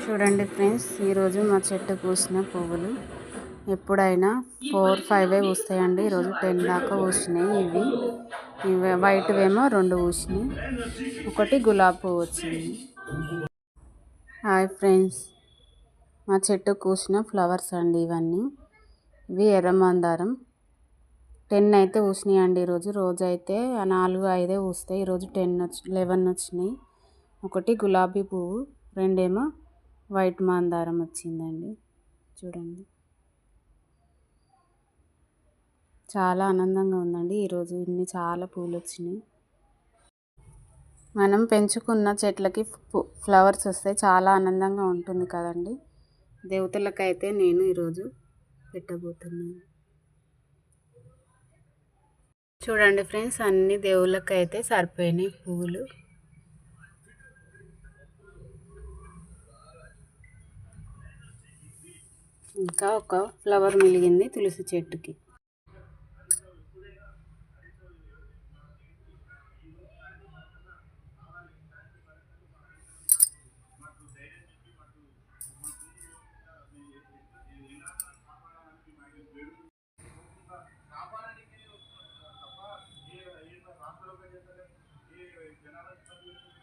చూడండి ఫ్రెండ్స్, ఈరోజు మా చెట్టు పూసిన పువ్వులు ఎప్పుడైనా 4-5 పూస్తాయండి. ఈరోజు 10 దాకా పూసినాయి. ఇవి వైట్ ఏమో 2 పూసినాయి, ఒకటి గులాబీ పువ్వు వచ్చింది. హాయ్ ఫ్రెండ్స్, మా చెట్టు పూసిన ఫ్లవర్స్ అండి ఇవన్నీ. ఇవి ఎర్రమందారం 10 అయితే పూసినాయి అండి. రోజు అయితే 4-5 పూస్తాయి. ఈరోజు 11 వచ్చినాయి. ఒకటి గులాబీ పువ్వు, 2 ఏమో వైట్ మందారం వచ్చిందండి. చూడండి, చాలా ఆనందంగా ఉందండి. ఈరోజు చాలా పూలు వచ్చినాయి. మనం పెంచుకున్న చెట్లకి ఫ్లవర్స్ వస్తే చాలా ఆనందంగా ఉంటుంది కదండి. దేవతలకైతే నేను ఈరోజు పెట్టబోతున్నాను. చూడండి ఫ్రెండ్స్, అన్ని దేవుళ్ళకైతే సరిపోయినాయి పువ్వులు. ఇంకా ఒక ఫ్లవర్ మిలిగింది తులసి చెట్టుకి.